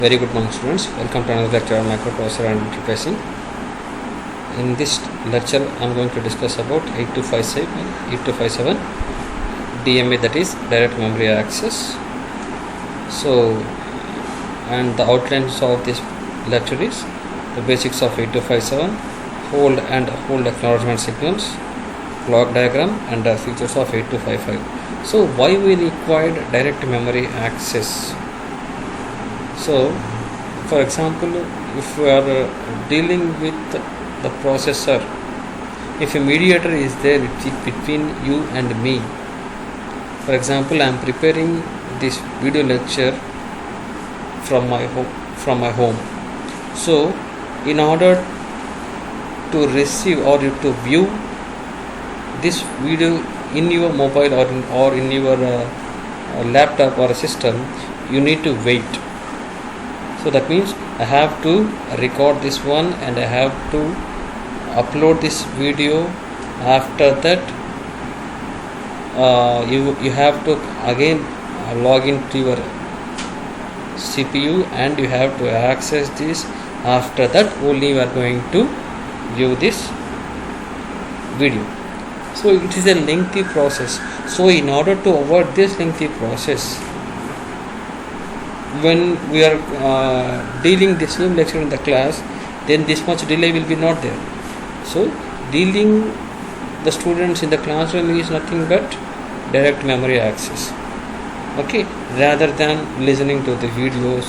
Very good morning, students. Welcome to another lecture on microprocessor and interfacing. In this lecture, I am going to discuss about 8257 DMA, that is direct memory access. So, and the outlines of this lecture is the basics of 8257, hold and hold acknowledgement signals, clock diagram, and the features of 8255. So, why we required direct memory access? So, for example, if we are dealing with the processor, if a mediator is there between you and me, for example, I am preparing this video lecture from my home. So, in order to receive or to view this video in your mobile or in your laptop or a system, you need to wait. So that means I have to record this one and I have to upload this video. After that, you have to again log into your CPU and you have to access this. After that, only you are going to view this video. So it is a lengthy process. So in order to avoid this lengthy process, when we are dealing the same lecture in the class, then this much delay will be not there. So dealing the students in the classroom is nothing but direct memory access, okay, rather than listening to the videos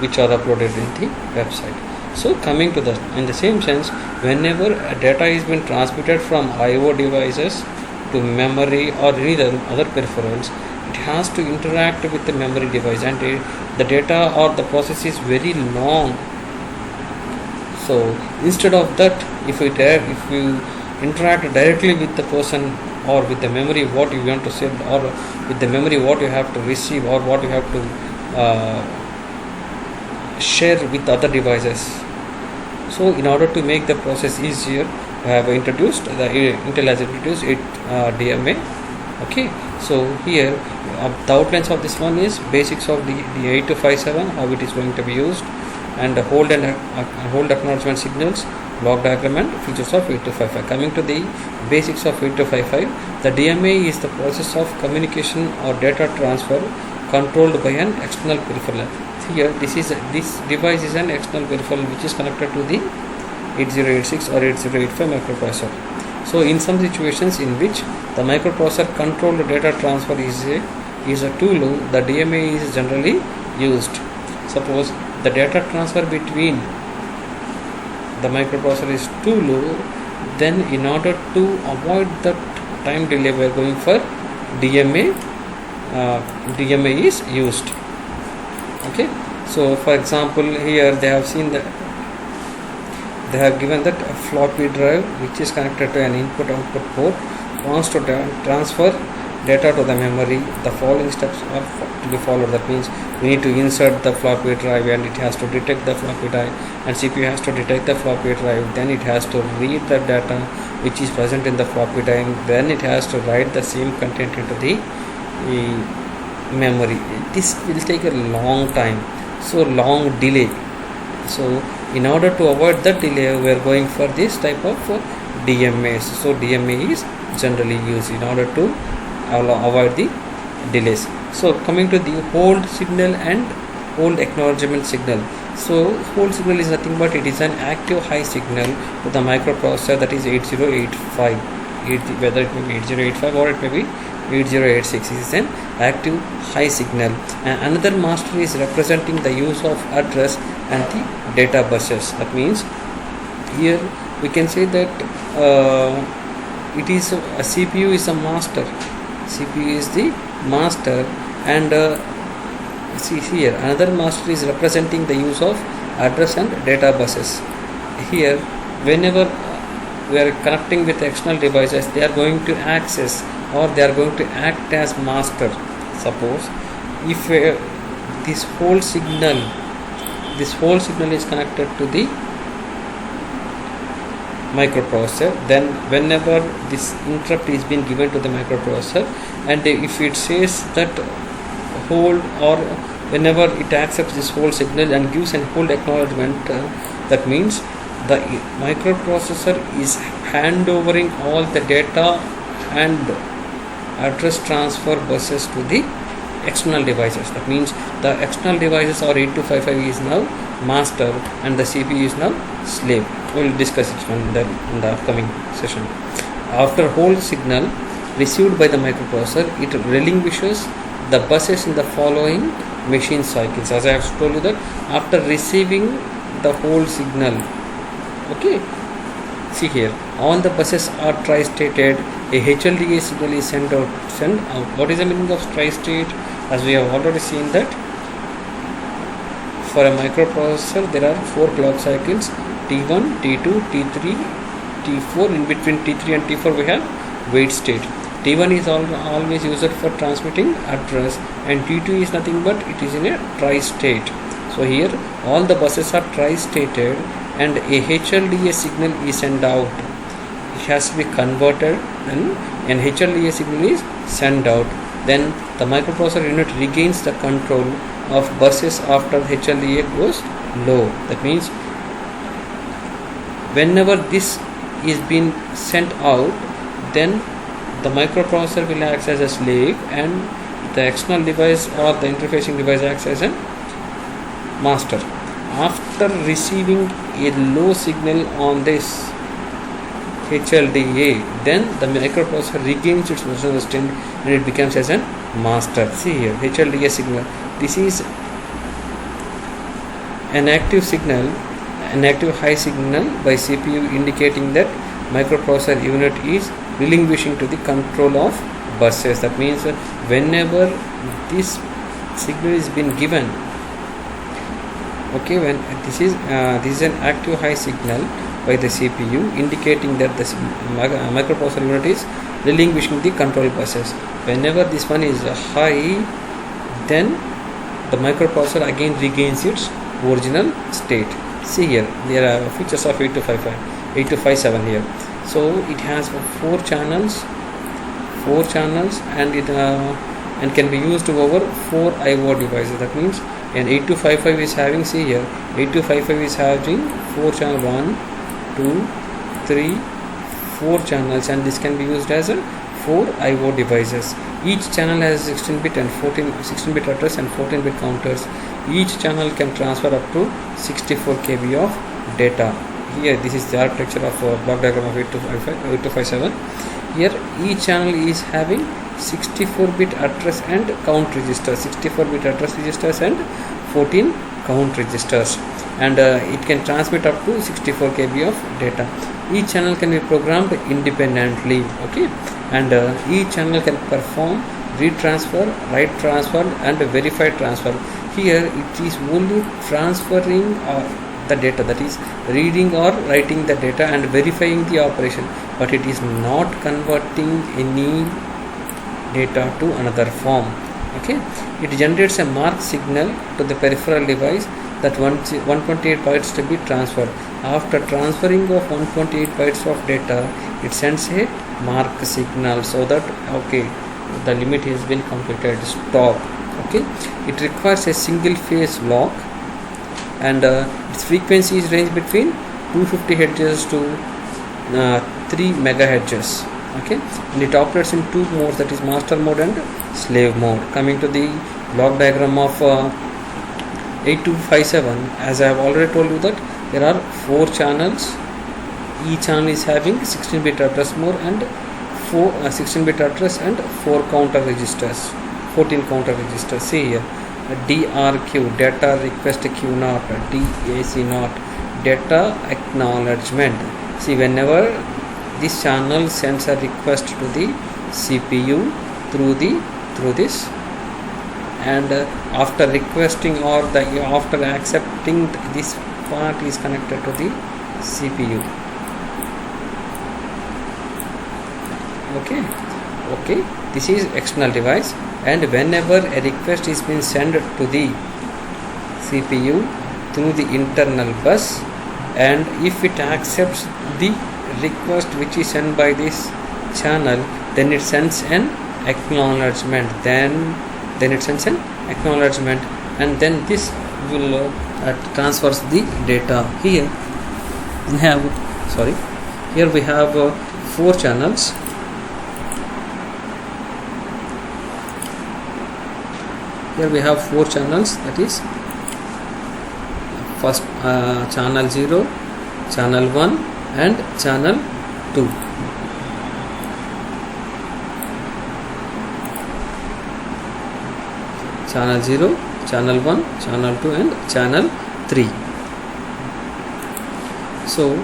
which are uploaded in the website. So coming to that, in the same sense, whenever data is being transmitted from IO devices to memory or any other peripherals, it has to interact with the memory device, and the data or the process is very long. So instead of that, if you interact directly with the person or with the memory what you want to send, or with the memory what you have to receive, or what you have to share with other devices. So in order to make the process easier, I have introduced Intel has introduced DMA. Okay, so here the outlines of this one is basics of the 8257, how it is going to be used, and hold acknowledgement signals, block diagram, and features of 8255. Coming to the basics of 8255, the DMA is the process of communication or data transfer controlled by an external peripheral. Here this device is an external peripheral which is connected to the 8086 or 8085 microprocessor. So in some situations in which the microprocessor controlled data transfer is a too low, the DMA is generally used. Suppose the data transfer between the microprocessor is too low, then in order to avoid that time delay, we are going for DMA. DMA is used. Okay, so for example, here they have seen that they have given that a floppy drive which is connected to an input-output port wants to transfer data to the memory. The following steps are to be followed. That means we need to insert the floppy drive, and it has to detect the floppy drive, and CPU has to detect the floppy drive. Then it has to read the data which is present in the floppy drive. Then it has to write the same content into the memory. This will take a long time, so long delay. So in order to avoid that delay, we are going for this type of DMAs. So DMA is generally used in order to avoid the delays. So coming to the hold signal and hold acknowledgement signal. So hold signal is nothing but it is an active high signal to the microprocessor, that is 8085, whether it may be 8085 or it may be 8086. Is an active high signal, and another master is representing the use of address and the data buses. That means here we can say that it is a CPU is a master. CPU is the master, and see here another master is representing the use of address and data buses. Here, whenever we are connecting with external devices, they are going to access or they are going to act as master. Suppose if this whole signal is connected to the microprocessor, then whenever this interrupt is being given to the microprocessor, and if it says that hold or whenever it accepts this hold signal and gives an hold acknowledgement, that means the microprocessor is handovering all the data and address transfer buses to the external devices. That means the external devices or 8255 is now master and the CPU is now slave. We will discuss it in the upcoming session. After hold signal received by the microprocessor, it relinquishes the buses in the following machine cycles. As I have told you that after receiving the hold signal, okay, see here, all the buses are tri-stated. A HLDA signal is sent out. What is the meaning of tri-state? As we have already seen that for a microprocessor there are 4 clock cycles, T1, T2, T3, T4. In between T3 and T4 we have wait state. T1 is always used for transmitting address, and T2 is nothing but it is in a tri-state. So here all the buses are tri-stated and a HLDA signal is sent out. It has to be converted, then an HLDA signal is sent out. Then the microprocessor unit regains the control of buses after the HLDA goes low. That means whenever this is being sent out, then the microprocessor will act as a slave and the external device or the interfacing device acts as a master. After receiving a low signal on this HLDA, then the microprocessor regains its original state and it becomes as a master. See here, HLDA signal. This is an active signal, an active high signal by CPU indicating that microprocessor unit is relinquishing to the control of buses. That means whenever this signal is been given, okay, when this is an active high signal by the CPU indicating that the microprocessor unit is relinquishing the control buses. Whenever this one is high, then the microprocessor again regains its original state. See here, there are features of 8255, 8257 here. So it has 4 channels and it and can be used over 4 IO devices. That means an 8255 is having, see here, 8255 is having 4 channels, 1, 2, 3, 4 channels, and this can be used as a 4 IO devices. Each channel has 16-bit and 16-bit address and 14-bit counters. Each channel can transfer up to 64 KB of data. Here this is the architecture of block diagram of 8257. Here each channel is having 64-bit address and count registers, 64-bit address registers and 14 count registers, and it can transmit up to 64 KB of data. Each channel can be programmed independently, okay, and each channel can perform read transfer, write transfer and verify transfer. Here it is only transferring the data, that is reading or writing the data and verifying the operation, but it is not converting any data to another form. Okay, it generates a mark signal to the peripheral device that 128 bytes to be transferred. After transferring of 128 bytes of data, it sends a mark signal so that, okay, the limit has been completed, stop. Okay, it requires a single phase lock, and its frequency is range between 250 Hz to 3 megahertz. Okay, and it operates in 2 modes, that is master mode and slave mode. Coming to the block diagram of 8257, as I have already told you that there are 4 channels. Each channel is having 16-bit address mode and 16-bit address and 4 counter registers, 14 counter registers. See here, DRQ, data request Q naught, DAC naught, data acknowledgement. See, whenever this channel sends a request to the CPU through this, and after requesting or after accepting, this part is connected to the CPU. Okay, this is external device, and whenever a request is being sent to the CPU through the internal bus, and if it accepts the request which is sent by this channel, then it sends an acknowledgement, then it sends an acknowledgement, and then this will transfers the data. Here we have here we have 4 channels. Here we have 4 channels, that is first channel 0, channel 1 and channel 2. Channel 0, channel 1, channel 2 and channel 3. So,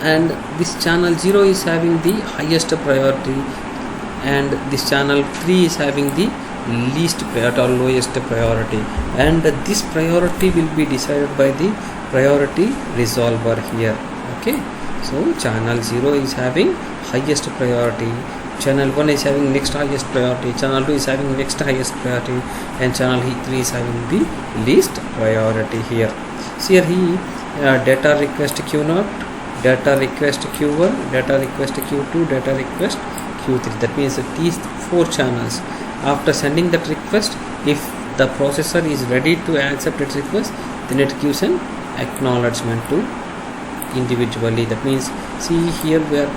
and this channel 0 is having the highest priority, and this channel 3 is having the least priority or lowest priority, and this priority will be decided by the priority resolver here. Okay, so channel 0 is having highest priority, channel 1 is having next highest priority, channel 2 is having next highest priority, and channel 3 is having the least priority here. So here he data request Q0, data request Q1, data request Q2, data request Q3. That means that these 4 channels, after sending that request, if the processor is ready to accept its request, then it gives an acknowledgement to individually. That means, see here we are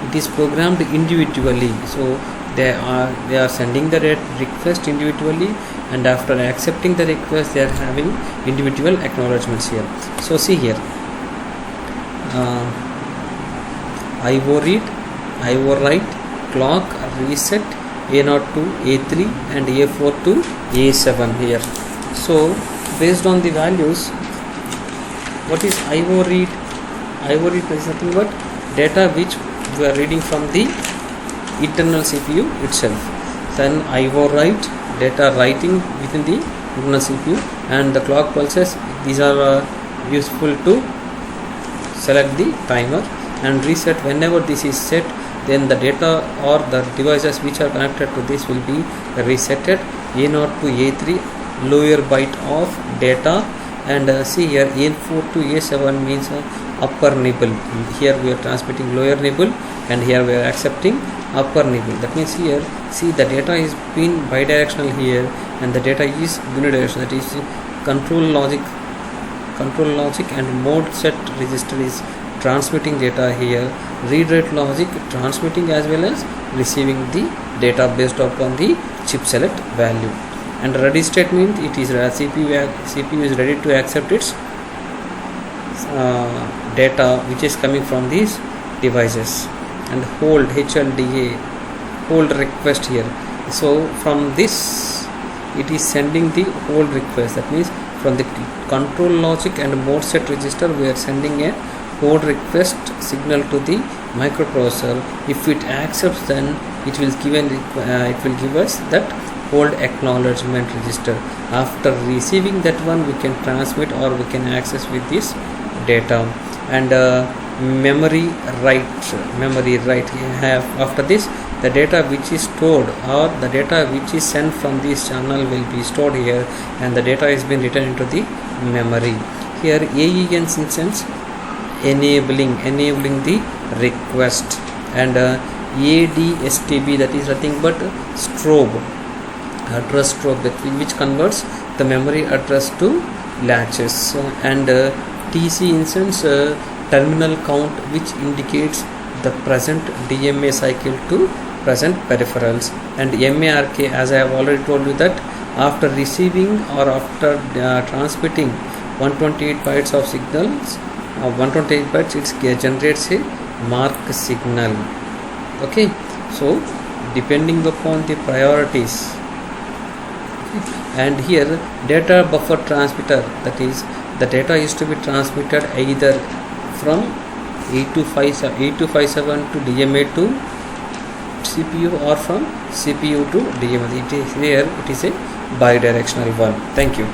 it is programmed individually, so they are sending the request individually, and after accepting the request they are having individual acknowledgements here. So see here, IO read, IO write, clock, reset, A0 to A3 and A4 to A7 here. So based on the values, what is IO read? IO read is nothing but data which we are reading from the internal CPU itself. Then IO write, data writing within the internal CPU, and the clock pulses, these are useful to select the timer, and reset, whenever this is set, then the data or the devices which are connected to this will be resetted. A0 to A3 lower byte of data, and see here A4 to A7 means upper nibble. Here we are transmitting lower nibble, and here we are accepting upper nibble. That means here, see, the data is being bidirectional here, and the data is unidirectional. That is control logic and mode set register is transmitting data here, read write logic transmitting as well as receiving the data based upon the chip select value, and ready statement, it is CPU is ready to accept its data which is coming from these devices. And hold, HLDA, hold request here. So from this it is sending the hold request. That means from the control logic and mode set register we are sending a hold request signal to the microprocessor. If it accepts, then it will give us that hold acknowledgement register. After receiving that one, we can transmit or we can access with this data. And memory write have, after this, the data which is stored or the data which is sent from this channel will be stored here, and the data is being written into the memory. Here AEN's instance enabling the request, and ADSTB, that is nothing but strobe, address strobe, that which converts the memory address to latches, and TC instance terminal count, which indicates the present DMA cycle to present peripherals, and MARK, as I have already told you, that after receiving or after transmitting 128 bytes of signals, 128 bytes, it generates a mark signal. Okay, so depending upon the priorities. And here data buffer transmitter, that is the data is to be transmitted either from 8257 to DMA to CPU or from CPU to DMA. It is here, it is a bidirectional one. Thank you.